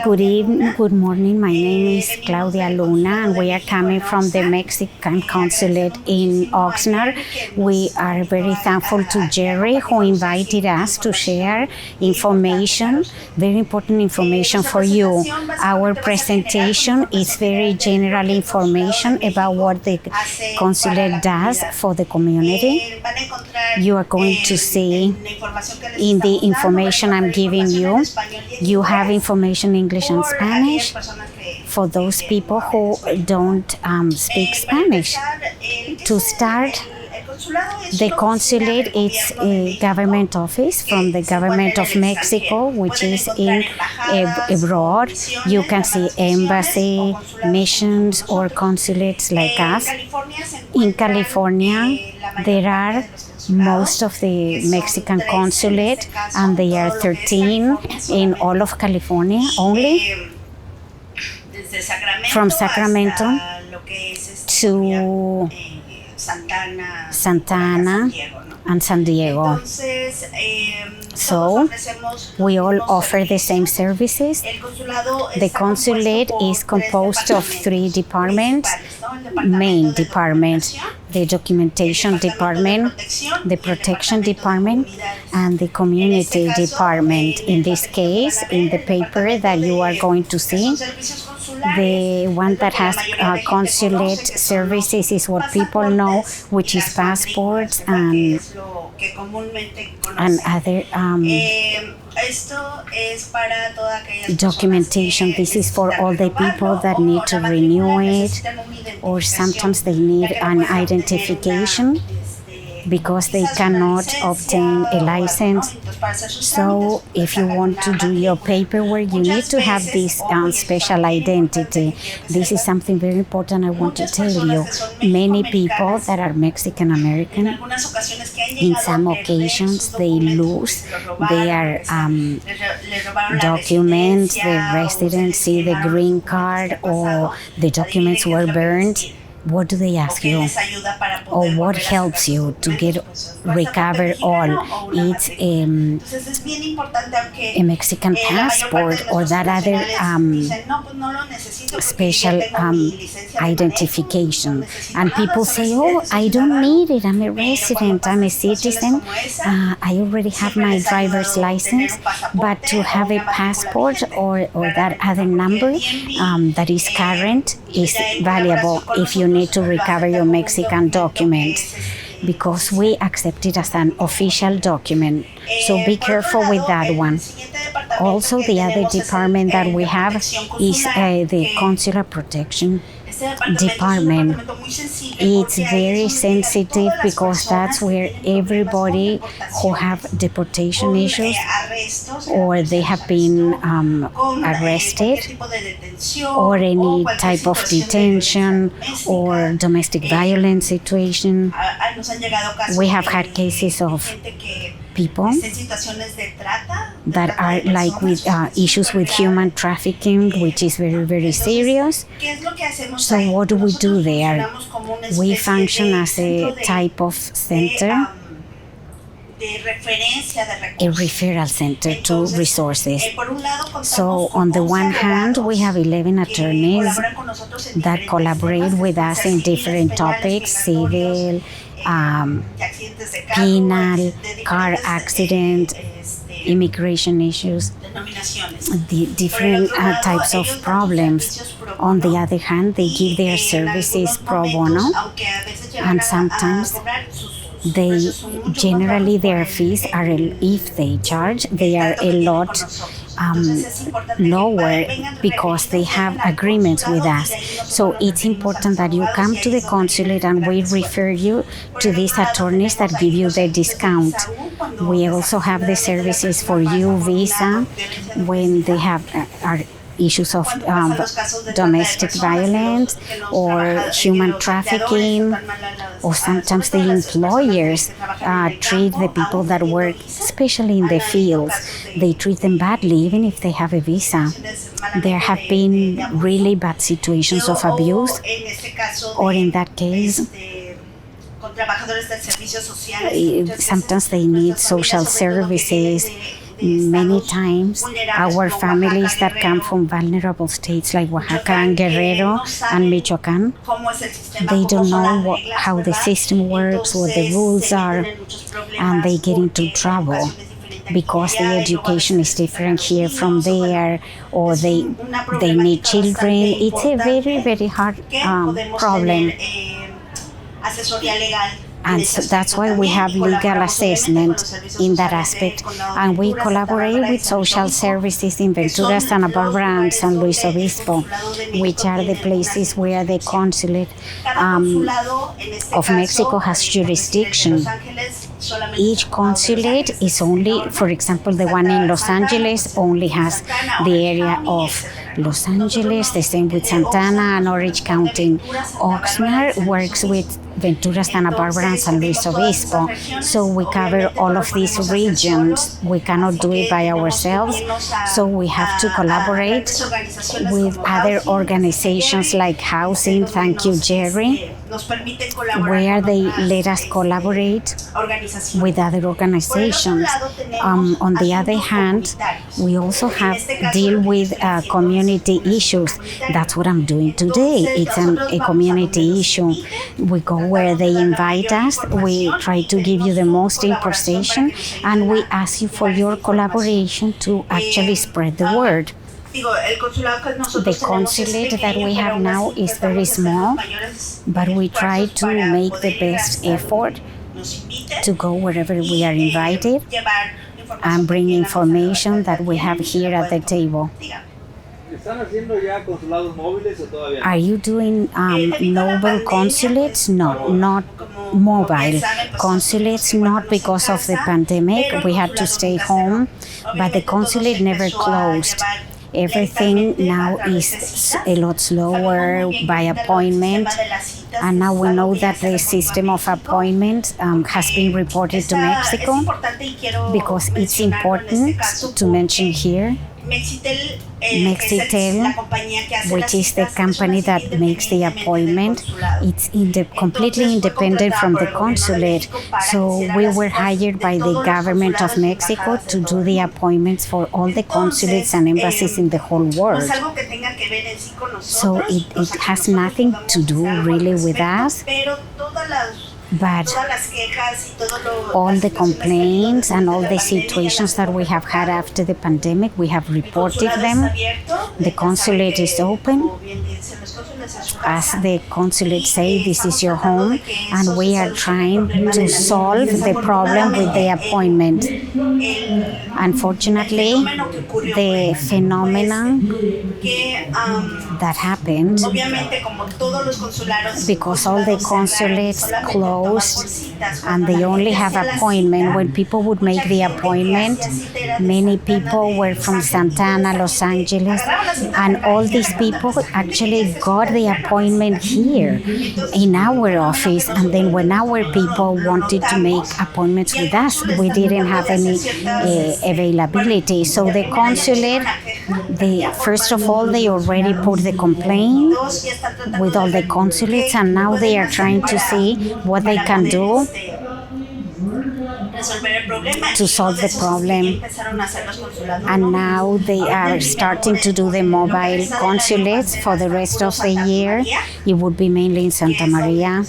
Good morning. My name is Claudia Luna, and we are coming from the Mexican Consulate in Oxnard. We are very thankful to Jerry, who invited us to share information, very important information for you. Our presentation is very general information about what the Consulate does for the community. You are going to see in the information I'm giving you, you have information in English and Spanish for those people who don't speak Spanish. To start, the consulate is a government office from the government of Mexico, which is in abroad. You can see embassy, missions, or consulates like us. In California, there are most of the Mexican consulate, and they are 13 in all of California only, from Sacramento to Santa Ana and San Diego. So we all offer the same services. The consulate is composed of 3 departments, main departments: the documentation department, the protection department, and the community department. In this case, in the paper that you are going to see, the one that has consulate services is what people know, which is passports and other documentation. This is for all the people that need to renew it, or sometimes they need an identification because they cannot obtain a license. So if you want to do your paperwork, you need to have this special identity. This is something very important I want to tell you. Many people that are Mexican American, in some occasions they lose their documents, the residency, the green card, or the documents were burned. What do they ask you? Or what helps you to recover all? It's a Mexican passport or that other special identification. And people say, oh, I don't need it. I'm a resident. I'm a citizen. I already have my driver's license. But to have a passport or that other number that is current is valuable if you need to recover your Mexican documents, because we accept it as an official document. So be careful with that one. Also, the other department that we have is the Consular Protection Department. It's very sensitive because that's where everybody who have deportation issues or they have been arrested or any type of detention or domestic violence situation. We have had cases of people that are like with issues with human trafficking, which is very, very serious. So what do we do there? We function as a type of center, a referral center to resources. So on the one hand, we have 11 attorneys that collaborate with us in different topics: civil, penal, car accident, immigration issues, the different types of problems. On the other hand, they give their services pro bono, and sometimes generally their fees are, if they charge, they are a lot lower because they have agreements with us. So it's important that you come to the consulate and we refer you to these attorneys that give you the discount. We also have the services for you visa when they have issues of domestic violence or human trafficking, or sometimes the employers treat the people that work, especially in the fields, they treat them badly even if they have a visa. There have been really bad situations of abuse, or in that case, sometimes they need social services, Many times, our families that come from vulnerable states like Oaxaca and Guerrero and Michoacán, they don't know how the system works, what the rules are, and they get into trouble because the education is different here from there, or they need children. It's a very, very hard problem. And so that's why we have legal assessment in that aspect. And we collaborate with social services in Ventura, Santa Barbara, and San Luis Obispo, which are the places where the Consulate of Mexico has jurisdiction. Each consulate is only, for example, the one in Los Angeles only has the area of Los Angeles, the same with Santana and Orange County. Oxnard works with Ventura, Santa Barbara, and San Luis Obispo. So we cover all of these regions. We cannot do it by ourselves. So we have to collaborate with other organizations like Housing, thank you, Jerry, where they let us collaborate with other organizations. On the other hand, we also have deal with community issues. That's what I'm doing today. It's a community issue. We go where they invite us. We try to give you the most information, and we ask you for your collaboration to actually spread the word. The consulate that we have now is very small, but we try to make the best effort to go wherever we are invited and bring information that we have here at the table. Are you doing mobile consulates? No, not mobile consulates, not because of the pandemic. We had to stay home, but the consulate never closed. Everything now is a lot slower by appointment, and now we know that the system of appointment has been reported to Mexico, because it's important to mention here. Mexitel, which is the company that makes the appointment, it's completely independent from the consulate. So we were hired by the government of Mexico to do the appointments for all the consulates and embassies in the whole world. So it has nothing to do really with us. But all the complaints and all the situations that we have had after the pandemic, we have reported them. The consulate is open. As the consulate say, this is your home, and we are trying to solve the problem with the appointment. Unfortunately, the phenomenon that happened, because all the consulates closed and they only have appointment, when people would make the appointment, many people were from Santana, Los Angeles, and all these people actually got the appointment here in our office. And then when our people wanted to make appointments with us, we didn't have any availability. So the consulate, first of all, they already put the complaint with all the consulates, and now they are trying to see what they can do to solve the problem. And now they are starting to do the mobile consulates for the rest of the year. It would be mainly in Santa Maria.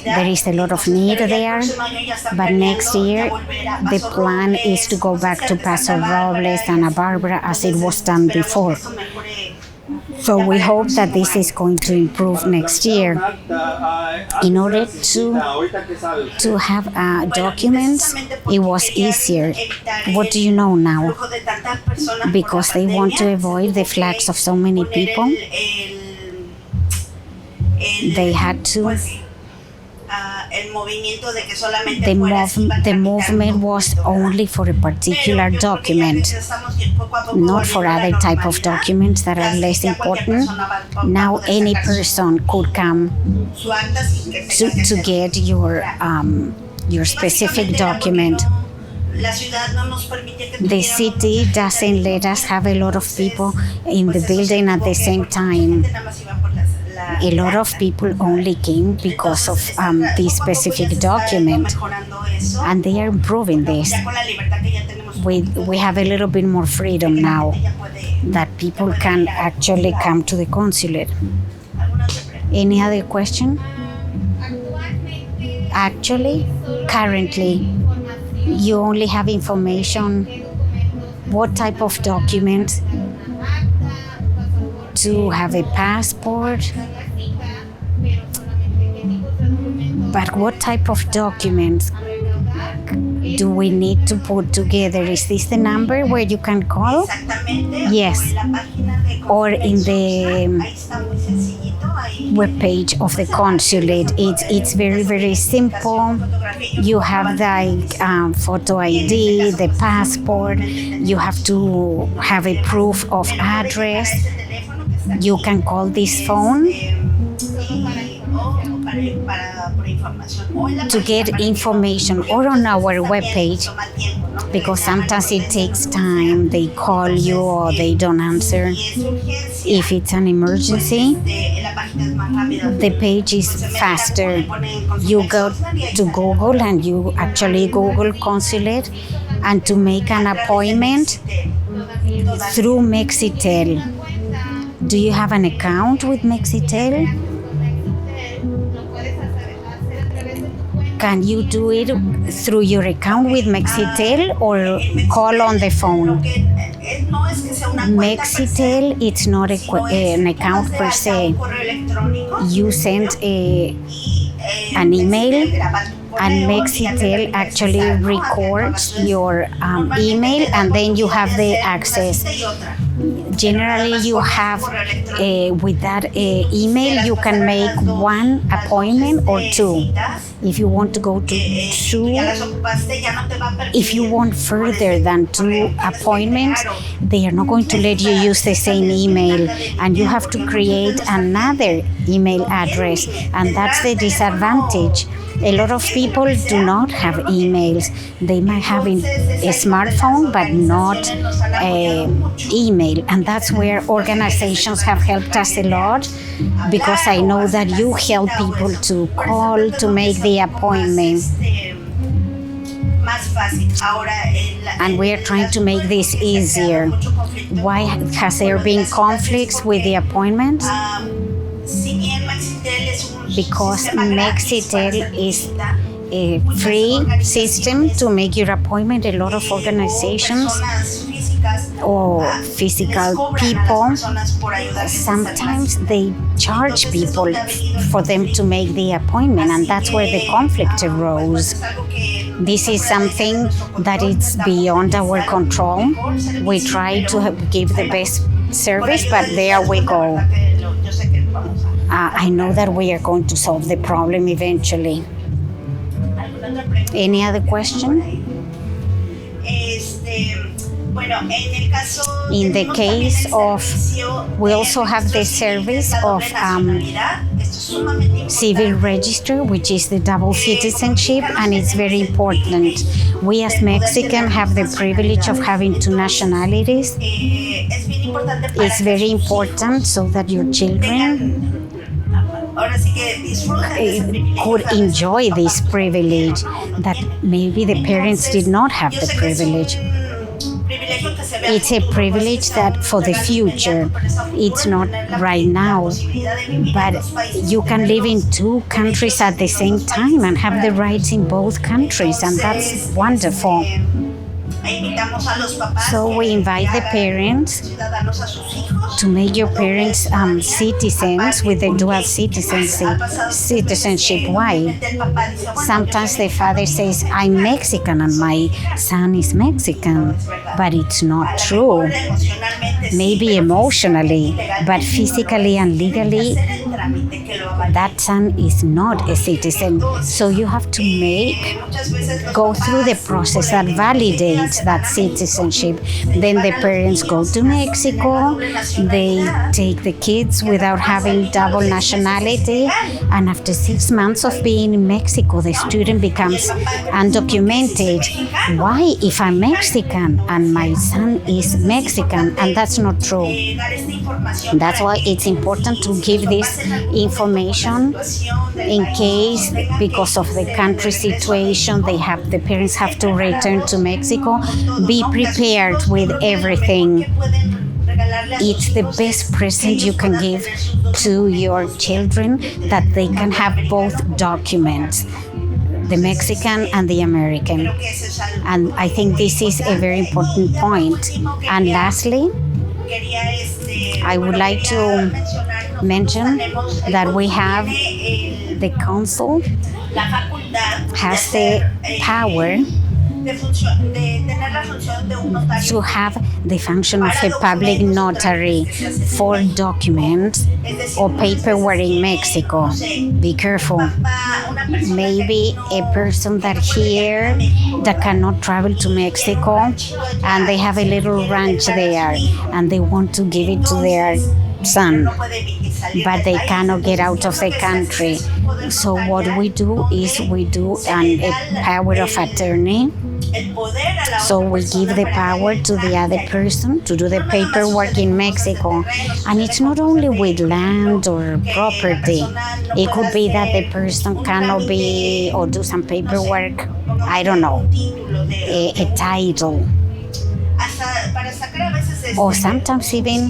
There is a lot of need there, but next year the plan is to go back to Paso Robles, Santa Barbara, as it was done before. So we hope that this is going to improve next year. In order to have documents, it was easier. What do you know now? Because they want to avoid the flags of so many people, they had to. The movement was only for a particular document, not for other type of documents that are less important. Now any person could come to get your specific document. The city doesn't let us have a lot of people in the building at the same time. A lot of people only came because of this specific document, and they are improving this. we have a little bit more freedom now that people can actually come to the consulate. Any other question? Actually, currently, you only have information what type of documents to have a passport, but what type of documents do we need to put together? Is this the number where you can call? Yes. Or in the webpage of the consulate. It's very, very simple. You have the photo ID, the passport. You have to have a proof of address. You can call this phone to get information, or on our webpage, because sometimes it takes time. They call you or they don't answer. If it's an emergency, the page is faster. You go to Google and you actually Google consulate, and to make an appointment through Mexitel. Do you have an account with Mexitel? Can you do it through your account with Mexitel or call on the phone? Mexitel, it's not an account per se. You send an email, and Mexitel actually records your email, and then you have the access. Generally, you have, with that email, you can make one appointment or two. If you want to go to two, if you want further than two appointments, they are not going to let you use the same email, and you have to create another email address, and that's the disadvantage. A lot of people do not have emails. They might have a smartphone, but not email. And that's where organizations have helped us a lot, because I know that you help people to call to make the appointment. And we're trying to make this easier. Why has there been conflicts with the appointments? Because Mexitel is a free system to make your appointment. A lot of organizations or physical people, sometimes they charge people for them to make the appointment, and that's where the conflict arose. This is something that is beyond our control. We try to give the best service, but there we go. I know that we are going to solve the problem eventually. Any other question? In the case of, we also have the service of civil register, which is the double citizenship, and it's very important. We as Mexicans have the privilege of having two nationalities. It's very important so that your children could enjoy this privilege that maybe the parents did not have the privilege. It's a privilege that for the future, it's not right now, but you can live in two countries at the same time and have the rights in both countries, and that's wonderful. So we invite the parents to make your parents citizens with the dual citizenship. Why? Sometimes the father says, I'm Mexican and my son is Mexican, but it's not true. Maybe emotionally, but physically and legally, that son is not a citizen. So you have to go through the process that validates that citizenship. Then the parents go to Mexico, they take the kids without having double nationality, and after 6 months of being in Mexico, the student becomes undocumented. Why, if I'm Mexican and my son is Mexican? And that's that's not true. That's why it's important to give this information in case, because of the country situation, the parents have to return to Mexico. Be prepared with everything. It's the best present you can give to your children, that they can have both documents, the Mexican and the American. And I think this is a very important point. And lastly, I would like to mention that we have the council has the power to have the function of a public notary for documents or paperwork in Mexico. Be careful. Maybe a person that here that cannot travel to Mexico and they have a little ranch there and they want to give it to their son, but they cannot get out of the country. So what we do is we do a power of attorney. So we give the power to the other person to do the paperwork in Mexico. And it's not only with land or property. It could be that the person cannot be or do some paperwork, I don't know, a title. Or sometimes even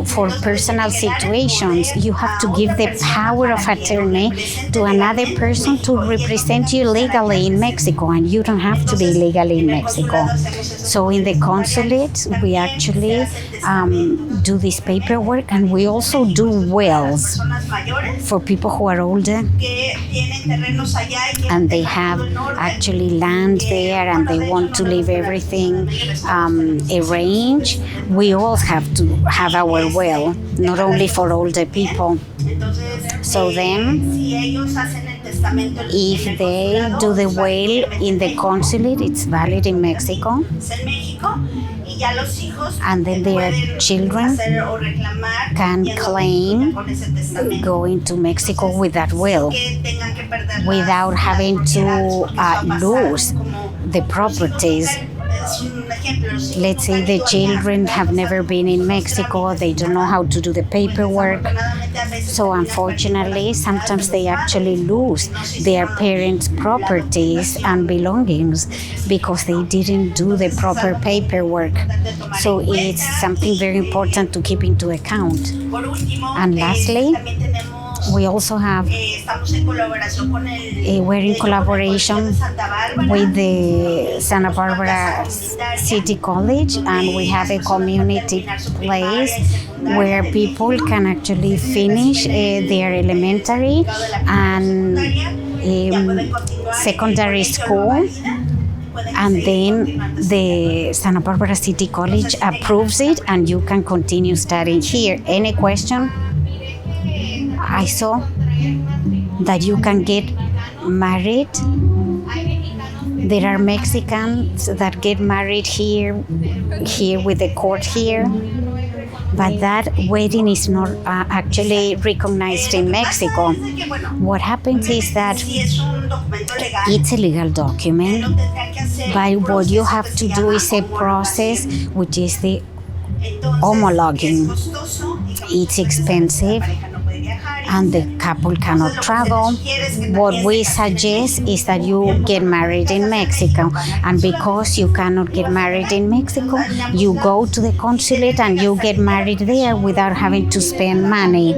for personal situations, you have to give the power of attorney to another person to represent you legally in Mexico, and you don't have to be legally in Mexico. So in the consulate, we actually do this paperwork, and we also do wills for people who are older and they have actually land there and they want to leave everything arranged. We all have to have our will, not only for older people. So then, if they do the will in the consulate, it's valid in Mexico. And then their children can claim going to Mexico with that will without having to lose the properties. Let's say the children have never been in Mexico, they don't know how to do the paperwork. So unfortunately, sometimes they actually lose their parents' properties and belongings because they didn't do the proper paperwork. So it's something very important to keep into account. And lastly, we also have, we're in collaboration with the Santa Barbara City College, and we have a community place where people can actually finish their elementary and secondary school. And then the Santa Barbara City College approves it and you can continue studying here. Any question? I saw that you can get married. There are Mexicans that get married here with the court here, but that wedding is not actually recognized in Mexico. What happens is that it's a legal document, but what you have to do is a process which is the homologuing. It's expensive and the couple cannot travel. What we suggest is that you get married in Mexico, and because you cannot get married in Mexico, you go to the consulate and you get married there without having to spend money.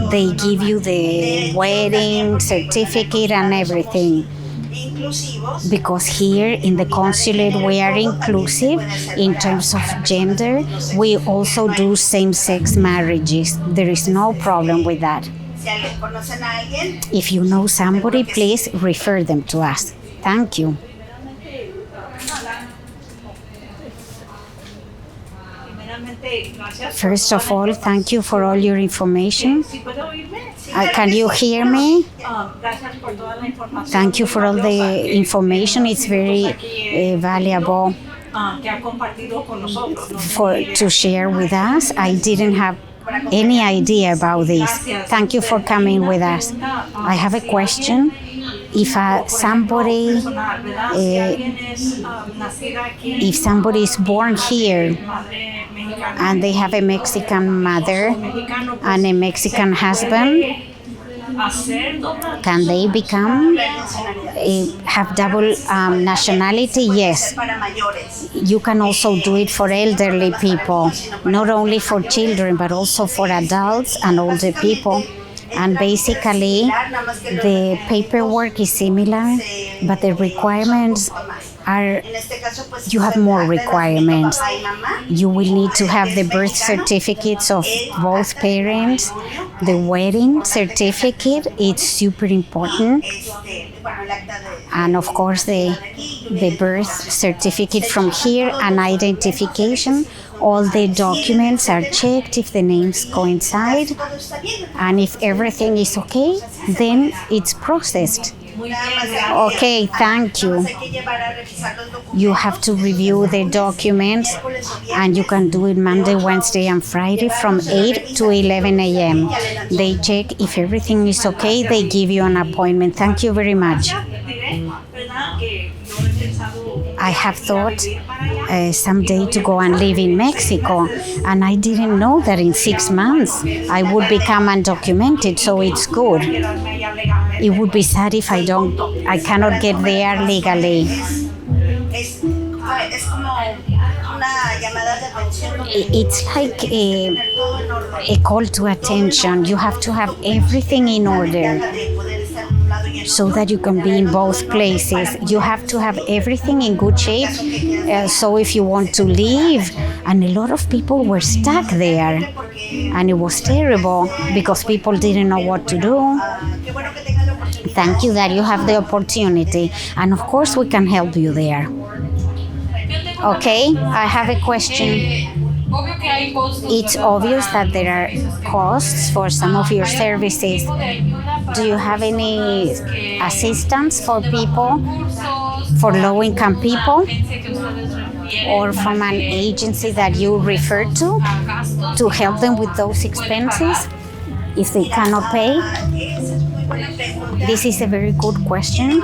They give you the wedding certificate and everything. Because here in the consulate we are inclusive in terms of gender. We also do same-sex marriages. There is no problem with that. If you know somebody, please refer them to us. Thank you. First of all, thank you for all your information. Can you hear me? Thank you for all the information. It's very valuable to share with us. I didn't have any idea about this. Thank you for coming with us. I have a question. if somebody is born here and they have a Mexican mother and a Mexican husband, can they have double nationality? Yes. You can also do it for elderly people, not only for children, but also for adults and older people. And basically, the paperwork is similar, but the requirements are, you have more requirements. You will need to have the birth certificates of both parents, the wedding certificate, it's super important, and of course the birth certificate from here and identification. All the documents are checked if the names coincide, and if everything is okay, then it's processed. Okay, thank you. You have to review the documents, and you can do it Monday, Wednesday, and Friday from 8 to 11 a.m. They check if everything is okay, they give you an appointment. Thank you very much. I have thought someday to go and live in Mexico, and I didn't know that in 6 months I would become undocumented, so it's good. It would be sad if I cannot get there legally. It's like a call to attention. You have to have everything in order so that you can be in both places. You have to have everything in good shape. So if you want to leave, and a lot of people were stuck there, and it was terrible because people didn't know what to do. Thank you that you have the opportunity, and of course we can help you there. Okay, I have a question. It's obvious that there are costs for some of your services. Do you have any assistance for people, for low-income people, or from an agency that you refer to help them with those expenses if they cannot pay? This is a very good question.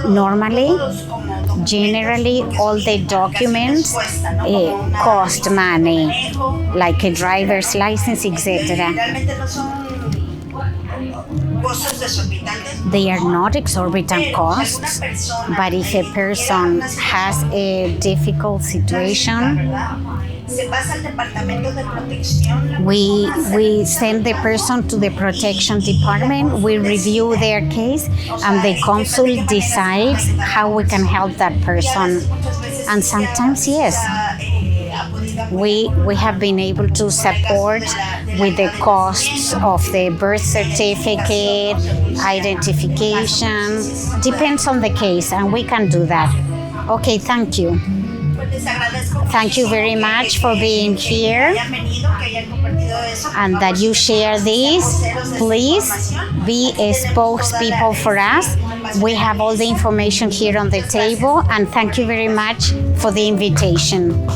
Normally, generally, all the documents cost money, like a driver's license, etc. They are not exorbitant costs, but if a person has a difficult situation, we send the person to the protection department, we review their case, and the consul decides how we can help that person. And sometimes, yes, we have been able to support with the costs of the birth certificate, identification, depends on the case, and we can do that. Okay, thank you. Thank you very much for being here and that you share this. Please be a spokespeople for us. We have all the information here on the table, and thank you very much for the invitation.